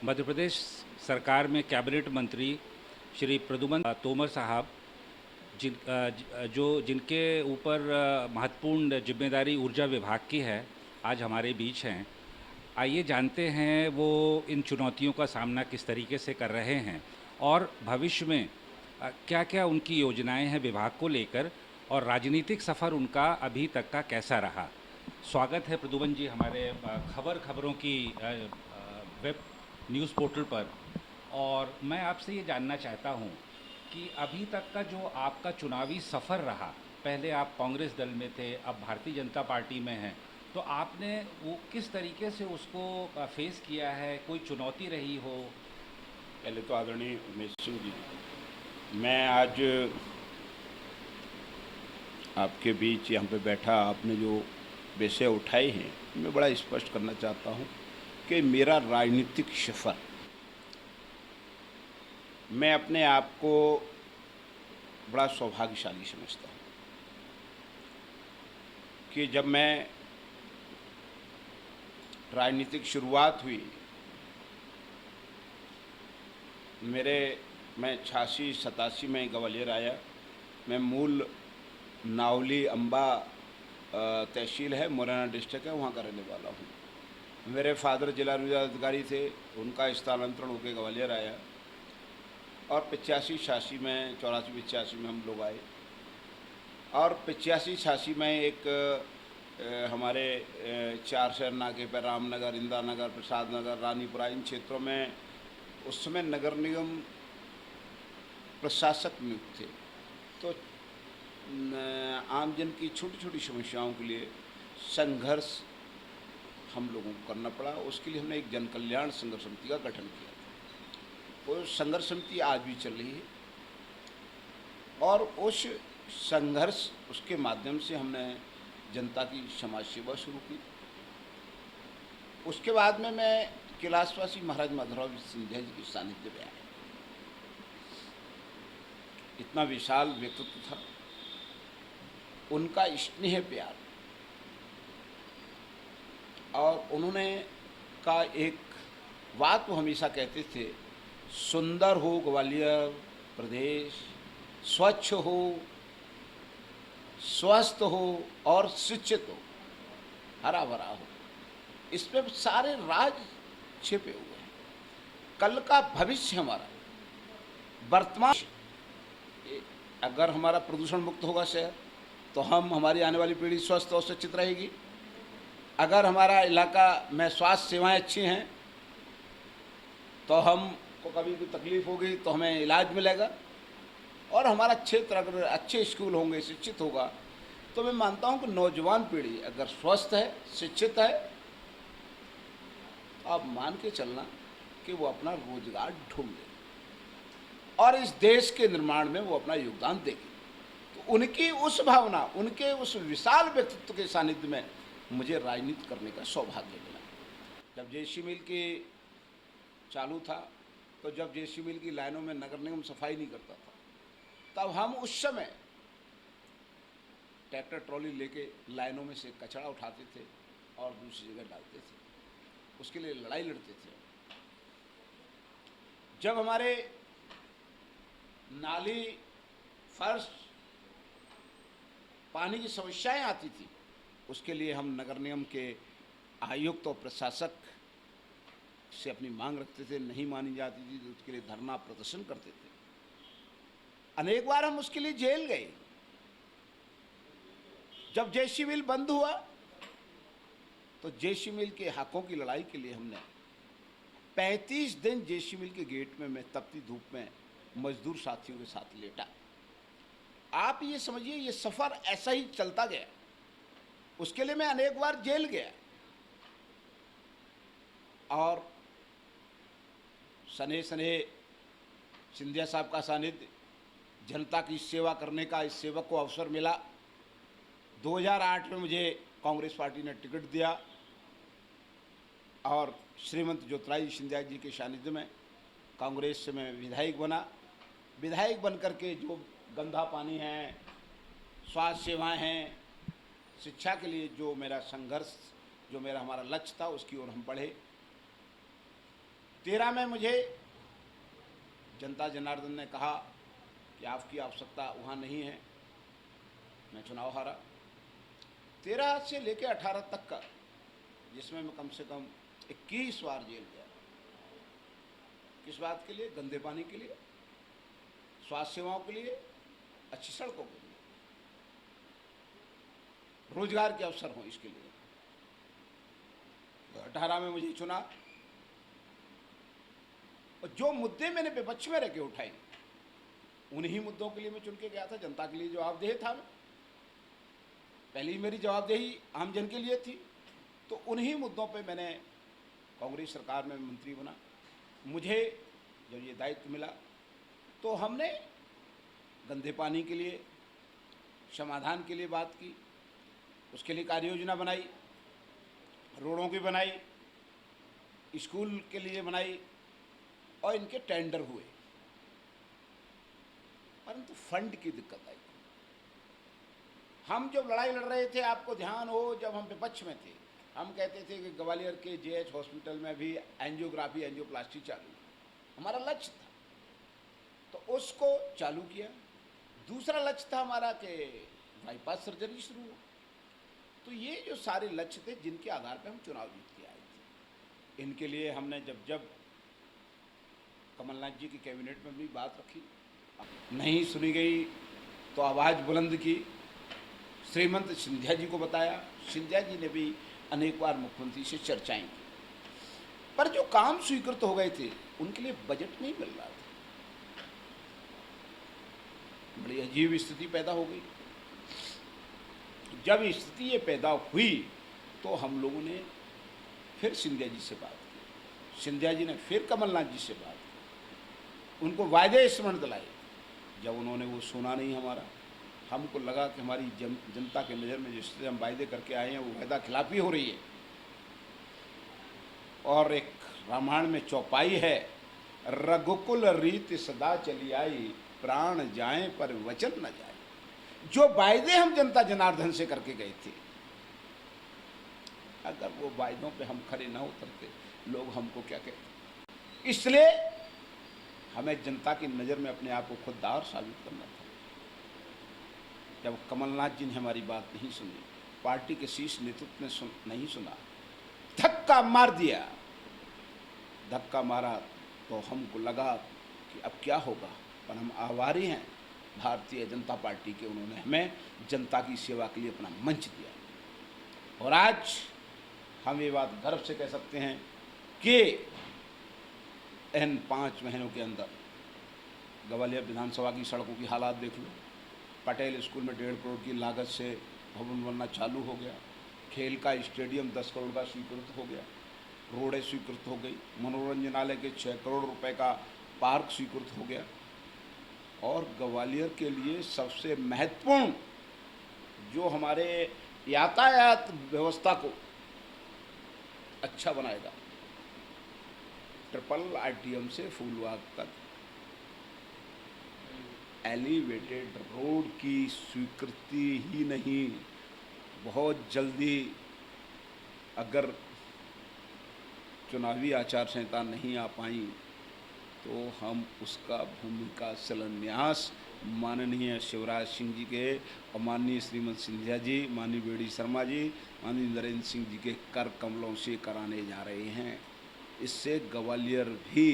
मध्य प्रदेश सरकार में कैबिनेट मंत्री श्री प्रद्युमन तोमर साहब जिनके ऊपर महत्वपूर्ण जिम्मेदारी ऊर्जा विभाग की है, आज हमारे बीच हैं। आइए जानते हैं वो इन चुनौतियों का सामना किस तरीके से कर रहे हैं और भविष्य में क्या क्या उनकी योजनाएं हैं विभाग को लेकर, और राजनीतिक सफ़र उनका अभी तक का कैसा रहा। स्वागत है प्रद्युमन जी हमारे खबरों की वेब न्यूज़ पोर्टल पर। और मैं आपसे ये जानना चाहता हूँ कि अभी तक का जो आपका चुनावी सफ़र रहा, पहले आप कांग्रेस दल में थे, अब भारतीय जनता पार्टी में हैं, तो आपने वो किस तरीके से उसको फेस किया है, कोई चुनौती रही हो। पहले तो आदरणीय उमेश सिंह जी, मैं आज आपके बीच यहाँ पे बैठा, आपने जो विषय उठाए हैं, मैं बड़ा स्पष्ट करना चाहता हूँ कि मेरा राजनीतिक सफ़र, मैं अपने आप को बड़ा सौभाग्यशाली समझता हूँ कि जब मैं राजनीतिक शुरुआत हुई, मैं 86-87 में ग्वालियर आया। मैं मूल नावली अम्बा तहसील है, मुरैना डिस्ट्रिक्ट है, वहाँ का रहने वाला हूँ। मेरे फादर जिला रोजगार अधिकारी थे, उनका स्थानांतरण होकर ग्वालियर आया और 85-86 में, 84-85 में हम लोग आए। और 85-86 में एक हमारे चार शहर नाके पर रामनगर, इंदिरा नगर, प्रसाद नगर, रानीपुरा, इन क्षेत्रों में उस समय नगर निगम प्रशासक नियुक्त थे। तो आम जन की छोटी छोटी समस्याओं के लिए संघर्ष हम लोगों को करना पड़ा। उसके लिए हमने एक जन कल्याण संघर्ष समिति का गठन किया। वो संघर्ष समिति आज भी चल रही है और उस संघर्ष, उसके माध्यम से हमने जनता की समाज सेवा शुरू की। उसके बाद में मैं कैलाशवासी महाराज माधवराव सिंधिया जी के सानिध्य में आया। इतना विशाल व्यक्तित्व था, उनका स्नेह प्यार, और उन्होंने का एक बात वो हमेशा कहते थे, सुंदर हो ग्वालियर प्रदेश, स्वच्छ हो, स्वस्थ हो और शिक्षित हो, हरा भरा हो। इसमें सारे राज छिपे हुए हैं। कल का भविष्य हमारा, वर्तमान, अगर हमारा प्रदूषण मुक्त होगा शहर, तो हमारी आने वाली पीढ़ी स्वस्थ और शिक्षित रहेगी। अगर हमारा इलाका में स्वास्थ्य सेवाएं अच्छी हैं, तो हमको कभी कोई तकलीफ होगी तो हमें इलाज मिलेगा। और हमारा क्षेत्र अगर अच्छे स्कूल होंगे, शिक्षित होगा, तो मैं मानता हूं कि नौजवान पीढ़ी अगर स्वस्थ है, शिक्षित है, तो आप मान के चलना कि वो अपना रोजगार ढूंढ ले और इस देश के निर्माण में वो अपना योगदान देगी। तो उनकी उस भावना, उनके उस विशाल व्यक्तित्व के सानिध्य में मुझे राजनीति करने का सौभाग्य मिला। जब जेसी मिल की चालू था, तो जब जेसी मिल की लाइनों में नगर निगम सफाई नहीं करता था, तब हम उस समय ट्रैक्टर ट्रॉली लेके लाइनों में से कचरा उठाते थे और दूसरी जगह डालते थे। उसके लिए लड़ाई लड़ते थे। जब हमारे नाली, फर्श, पानी की समस्याएं आती थी, उसके लिए हम नगर निगम के आयुक्त और प्रशासक से अपनी मांग रखते थे। नहीं मानी जाती थी तो उसके लिए धरना प्रदर्शन करते थे। अनेक बार हम उसके लिए जेल गए। जब जेसी मिल बंद हुआ, तो जेसी मिल के हकों की लड़ाई के लिए हमने 35 दिन जेसी मिल के गेट में मैं तपती धूप में मजदूर साथियों के साथ लेटा। आप ये समझिए, ये सफर ऐसा ही चलता गया। उसके लिए मैं अनेक बार जेल गया और सने सने सिंधिया साहब का सानिध्य, जनता की सेवा करने का इस सेवक को अवसर मिला। 2008 में मुझे कांग्रेस पार्टी ने टिकट दिया और श्रीमंत ज्योतिरादित्य सिंधिया जी के सानिध्य में कांग्रेस से मैं विधायक बना। विधायक बनकर के जो गंदा पानी है, स्वास्थ्य सेवाएं हैं, शिक्षा के लिए जो मेरा संघर्ष, जो हमारा लक्ष्य था, उसकी ओर हम बढ़े। 13 में मुझे जनता जनार्दन ने कहा कि आपकी आवश्यकता वहाँ नहीं है, मैं चुनाव हारा। 13 से लेकर 18 तक का, जिसमें मैं कम से कम 21 बार जेल गया। किस बात के लिए? गंदे पानी के लिए, स्वास्थ्य सेवाओं के लिए, अच्छी सड़कों के लिए, रोजगार के अवसर हों, इसके लिए। 18 में मुझे चुना और जो मुद्दे मैंने विपक्ष में रह के उठाए, उन्हीं मुद्दों के लिए मैं चुन के गया था। जनता के लिए जवाबदेह था मैं। पहली मेरी जवाबदेही आम जन के लिए थी, तो उन्हीं मुद्दों पे मैंने कांग्रेस सरकार में मंत्री बना। मुझे जब ये दायित्व मिला तो हमने गंदे पानी के लिए समाधान के लिए बात की, उसके लिए कार्य योजना बनाई, रोडों की बनाई, स्कूल के लिए बनाई और इनके टेंडर हुए, परंतु फंड की दिक्कत आई। हम जब लड़ाई लड़ रहे थे, आपको ध्यान हो, जब हम विपक्ष में थे, हम कहते थे कि ग्वालियर के जेएच हॉस्पिटल में भी एंजियोग्राफी, एंजियोप्लास्टी चालू, हमारा लक्ष्य था, तो उसको चालू किया। दूसरा लक्ष्य था हमारा कि बाईपास सर्जरी शुरू हो। तो ये जो सारे लक्ष्य थे जिनके आधार पर हम चुनाव जीत के आए थे, इनके लिए हमने जब कमलनाथ जी की कैबिनेट में भी बात रखी, नहीं सुनी गई तो आवाज़ बुलंद की, श्रीमंत सिंधिया जी को बताया, सिंधिया जी ने भी अनेक बार मुख्यमंत्री से चर्चाएं की, पर जो काम स्वीकृत हो गए थे उनके लिए बजट नहीं मिल रहा था। बड़ी अजीब स्थिति पैदा हो गई। जब स्थिति ये पैदा हुई तो हम लोगों ने फिर सिंधिया जी से बात की, सिंधिया जी ने फिर कमलनाथ जी से बात की, उनको वायदे स्मरण दिलाए। जब उन्होंने वो सुना नहीं हमारा, हमको लगा कि हमारी जनता के नज़र में जिससे हम वायदे करके आए हैं वो वायदा खिलाफी हो रही है। और एक रामायण में चौपाई है, रघुकुल रीत सदा चली आई, प्राण जाए पर वचन न जाए। जो वायदे हम जनता जनार्दन से करके गए थे, अगर वो वायदों पे हम खरे न उतरते, लोग हमको क्या कहते। इसलिए हमें जनता की नज़र में अपने आप को खुददार साबित करना था। जब कमलनाथ जी ने हमारी बात नहीं सुनी, पार्टी के शीर्ष नेतृत्व ने नहीं सुना, धक्का मार दिया, धक्का मारा तो हमको लगा कि अब क्या होगा, पर हम आभारी हैं भारतीय जनता पार्टी के। उन्होंने हमें जनता की सेवा के लिए अपना मंच दिया और आज हम ये बात गर्व से कह सकते हैं कि इन 5 महीनों के अंदर ग्वालियर विधानसभा की सड़कों की हालात देख लो। पटेल स्कूल में 1.5 करोड़ की लागत से भवन बनना चालू हो गया, खेल का स्टेडियम 10 करोड़ का स्वीकृत हो गया, रोडें स्वीकृत हो गई, मनोरंजनालय के 6 करोड़ रुपए का पार्क स्वीकृत हो गया। और ग्वालियर के लिए सबसे महत्वपूर्ण जो हमारे यातायात व्यवस्था को अच्छा बनाएगा, ट्रिपल आईटीएम से फूलबाग तक एलिवेटेड रोड की स्वीकृति ही नहीं, बहुत जल्दी, अगर चुनावी आचार संहिता नहीं आ पाई तो हम उसका भूमि का शिलान्यास माननीय शिवराज सिंह जी के और माननीय श्रीमती सिंधिया जी, माननीय बेड़ी शर्मा जी, माननीय नरेंद्र सिंह जी के कर कमलों से कराने जा रहे हैं। इससे ग्वालियर भी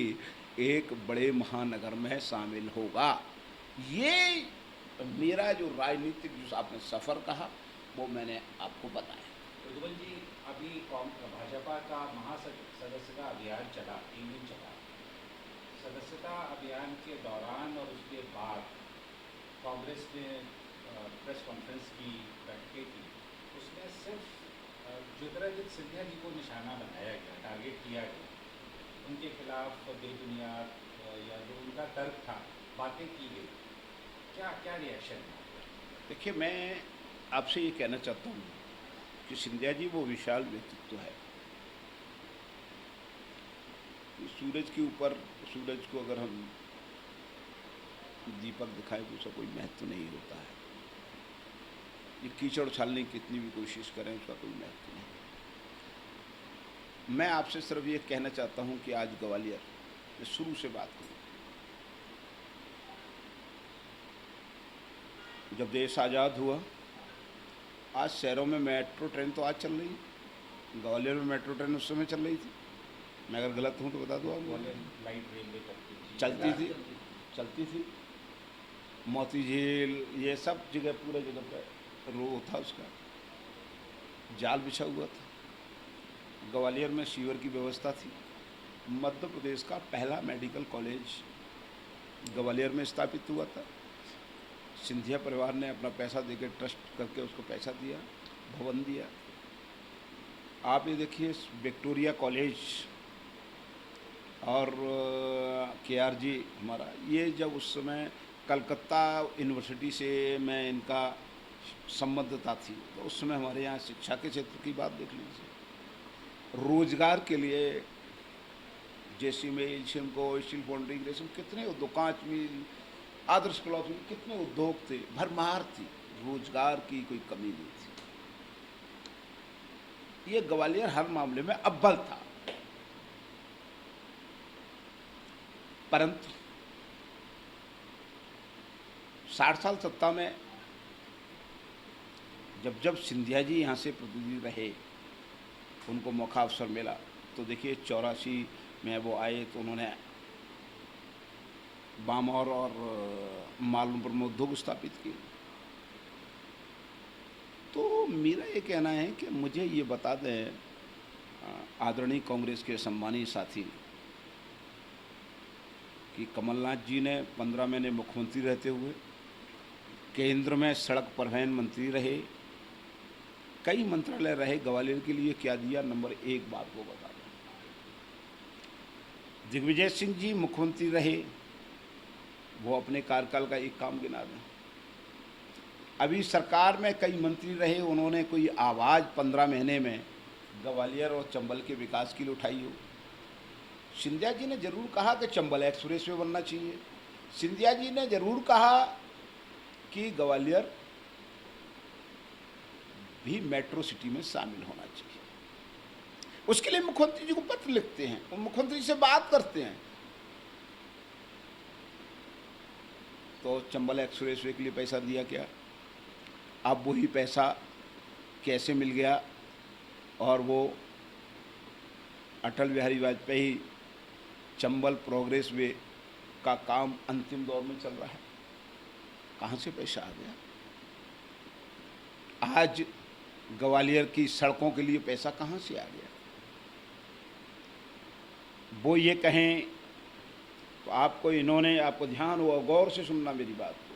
एक बड़े महानगर में शामिल होगा। ये मेरा जो राजनीतिक जो आपने सफ़र कहा वो मैंने आपको बताया। प्रज्वल जी, अभी भाजपा का महासदस्यता अभियान चला, 3 दिन चला। सदस्यता अभियान के दौरान और उसके बाद कांग्रेस ने प्रेस कॉन्फ्रेंस की, बैठकें की, उसमें सिर्फ ज्योतिरादित्य सिंधिया जी को निशाना बनाया गया, टारगेट किया गया, उनके खिलाफ बेबुनियाद या जो उनका तर्क था, बातें की गई। क्या रिएक्शन है? देखिए, मैं आपसे ये कहना चाहता हूँ कि सिंधिया जी वो विशाल व्यक्तित्व है। सूरज के ऊपर, सूरज को अगर हम दीपक दिखाएं तो उसका कोई महत्व नहीं होता है। ये कीचड़ उछालने की कितनी भी कोशिश करें उसका कोई महत्व नहीं। मैं आपसे सिर्फ ये कहना चाहता हूँ कि आज ग्वालियर मैं शुरू से बात करूँ, जब देश आज़ाद हुआ, आज शहरों में मेट्रो ट्रेन तो आज चल रही है, ग्वालियर में मेट्रो ट्रेन उस समय चल रही थी। मैं अगर गलत हूँ तो बता दो आपको। लाइट रेलवे चलती थी। मोती झील ये सब जगह, पूरे जगह पर रो था, उसका जाल बिछा हुआ था। ग्वालियर में सीवर की व्यवस्था थी। मध्य प्रदेश का पहला मेडिकल कॉलेज ग्वालियर में स्थापित हुआ था। सिंधिया परिवार ने अपना पैसा देकर ट्रस्ट करके उसको पैसा दिया, भवन दिया। आप ये देखिए विक्टोरिया कॉलेज और KRG हमारा, ये जब उस समय कलकत्ता यूनिवर्सिटी से मैं इनका संबद्धता थी, तो उस समय हमारे यहाँ शिक्षा के क्षेत्र की बात देख लीजिए। रोजगार के लिए जेसी मिल, सिमको, स्टील फाउंड्री, रेशम, कितने उद्योग, कांच मिल, आदर्श क्लॉथ मिल, कितने उद्योग थे, भरमार थी, रोजगार की कोई कमी नहीं थी। ये ग्वालियर हर मामले में अव्वल था। परंतु 60 साल सत्ता में जब सिंधिया जी यहाँ से प्रतिनिधि रहे, उनको मौका अवसर मिला, तो देखिए 84 में वो आए तो उन्होंने बामौर और मालूमपुर में उद्योग स्थापित किए। तो मेरा ये कहना है कि मुझे ये बता दें आदरणीय कांग्रेस के सम्मानीय साथी कि कमलनाथ जी ने 15 महीने मुख्यमंत्री रहते हुए केंद्र में सड़क परिवहन मंत्री रहे, कई मंत्रालय रहे, ग्वालियर के लिए क्या दिया, नंबर 1 बात को बता दें। दिग्विजय सिंह जी मुख्यमंत्री रहे, वो अपने कार्यकाल का एक काम गिना दें। अभी सरकार में कई मंत्री रहे, उन्होंने कोई आवाज़ 15 महीने में ग्वालियर और चंबल के विकास के लिए उठाई हो। सिंधिया जी ने जरूर कहा कि चंबल एक्सप्रेस वे बनना चाहिए। सिंधिया जी ने जरूर कहा कि ग्वालियर भी मेट्रो सिटी में शामिल होना चाहिए। उसके लिए मुख्यमंत्री जी को पत्र लिखते हैं और मुख्यमंत्री से बात करते हैं। तो चंबल एक्सप्रेस वे के लिए पैसा दिया क्या, अब वही पैसा कैसे मिल गया, और वो अटल बिहारी वाजपेयी चंबल प्रोग्रेस वे का काम अंतिम दौर में चल रहा है, कहाँ से पैसा आ गया। आज ग्वालियर की सड़कों के लिए पैसा कहाँ से आ गया। वो ये कहें तो आपको ध्यान हो, गौर से सुनना मेरी बात को,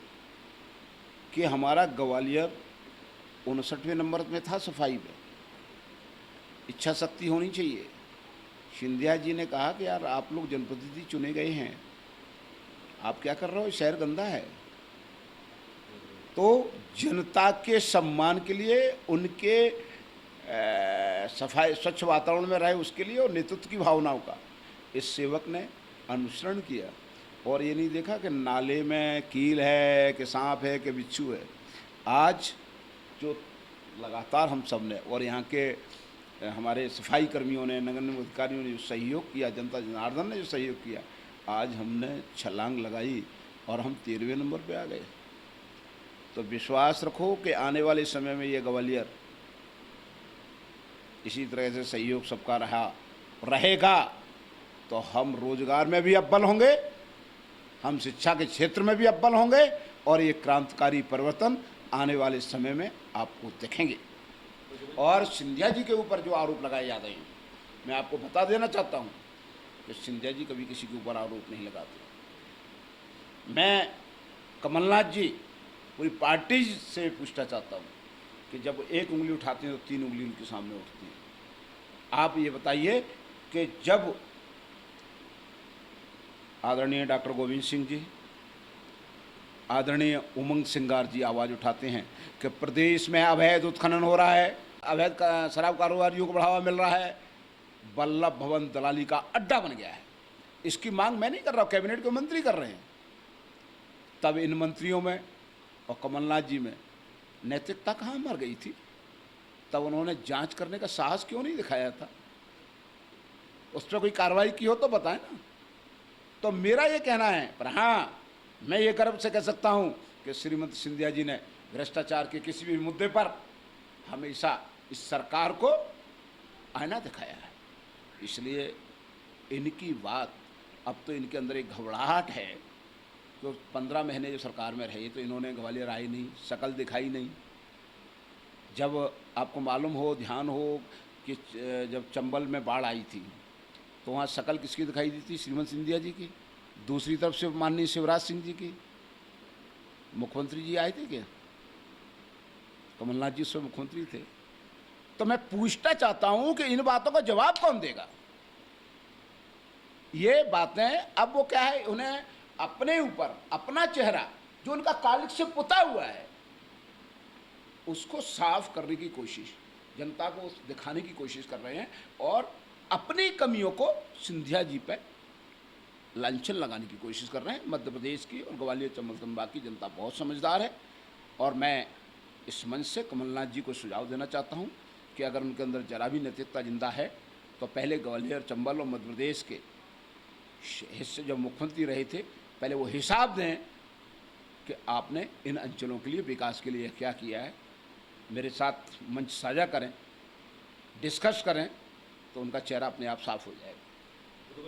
कि हमारा ग्वालियर 59वें नंबर में था सफाई में। इच्छा शक्ति होनी चाहिए। सिंधिया जी ने कहा कि यार आप लोग जनप्रतिनिधि चुने गए हैं, आप क्या कर रहे हो, शहर गंदा है। तो जनता के सम्मान के लिए, उनके सफाई स्वच्छ वातावरण में रहे उसके लिए, और नेतृत्व की भावनाओं का इस सेवक ने अनुसरण किया। और ये नहीं देखा कि नाले में कील है कि सांप है कि बिच्छू है। आज जो लगातार हम सब ने और यहाँ के हमारे सफाई कर्मियों ने, नगर निगम अधिकारियों ने जो सहयोग किया, जनता जनार्दन ने जो सहयोग किया, आज हमने छलांग लगाई और हम 13वें नंबर पे आ गए। तो विश्वास रखो कि आने वाले समय में ये ग्वालियर इसी तरह से सहयोग सबका रहेगा, तो हम रोजगार में भी अव्वल होंगे, हम शिक्षा के क्षेत्र में भी अव्वल होंगे, और ये क्रांतिकारी परिवर्तन आने वाले समय में आपको दिखेंगे। और सिंधिया जी के ऊपर जो आरोप लगाए जा रहे हैं, मैं आपको बता देना चाहता हूँ कि सिंधिया जी कभी किसी के ऊपर आरोप नहीं लगाते। मैं कमलनाथ जी पूरी पार्टी से पूछना चाहता हूँ कि जब एक उंगली उठाते हैं तो 3 उंगली उनके सामने उठती है। आप ये बताइए कि जब आदरणीय डॉक्टर गोविंद सिंह जी, आदरणीय उमंग सिंगार जी आवाज़ उठाते हैं कि प्रदेश में अवैध उत्खनन हो रहा है, अवैध शराब कारोबारियों को बढ़ावा मिल रहा है, वल्लभ भवन दलाली का अड्डा बन गया है, इसकी मांग मैं नहीं कर रहा हूँ, कैबिनेट के मंत्री कर रहे हैं, तब इन मंत्रियों में और कमलनाथ जी में नैतिकता कहाँ मर गई थी? तब उन्होंने जांच करने का साहस क्यों नहीं दिखाया था? उस पर कोई कार्रवाई की हो तो बताएं ना। तो मेरा ये कहना है, पर हाँ मैं ये गर्व से कह सकता हूँ कि श्रीमती सिंधिया जी ने भ्रष्टाचार के किसी भी मुद्दे पर हमेशा इस सरकार को आईना दिखाया है। इसलिए इनकी बात, अब तो इनके अंदर एक घबराहट है। तो 15 महीने जो सरकार में रहे तो इन्होंने ग्वालियर आई नहीं, शकल दिखाई नहीं। जब आपको मालूम हो, ध्यान हो कि जब चंबल में बाढ़ आई थी तो वहाँ शकल किसकी दिखाई दी थी? श्रीमती सिंधिया जी की। दूसरी तरफ से माननीय शिवराज सिंह जी की। मुख्यमंत्री जी आए थे क्या? कमलनाथ जी उस समय मुख्यमंत्री थे। तो मैं पूछना चाहता हूं कि इन बातों का जवाब कौन देगा? ये बातें अब वो क्या है, उन्हें अपने ऊपर अपना चेहरा जो उनका कालिक से पुता हुआ है उसको साफ करने की कोशिश, जनता को दिखाने की कोशिश कर रहे हैं और अपनी कमियों को सिंधिया जी पे लांछन लगाने की कोशिश कर रहे हैं। मध्य प्रदेश की और ग्वालियर चंबल संभाग की जनता बहुत समझदार है और मैं इस मंच से कमलनाथ जी को सुझाव देना चाहता हूं कि अगर उनके अंदर जरा भी नैतिकता जिंदा है तो पहले ग्वालियर चंबल और मध्य प्रदेश के हिस्से जब मुख्यमंत्री रहे थे पहले वो हिसाब दें कि आपने इन अंचलों के लिए, विकास के लिए क्या किया है। मेरे साथ मंच साझा करें, डिस्कस करें, तो उनका चेहरा अपने आप साफ हो जाएगा।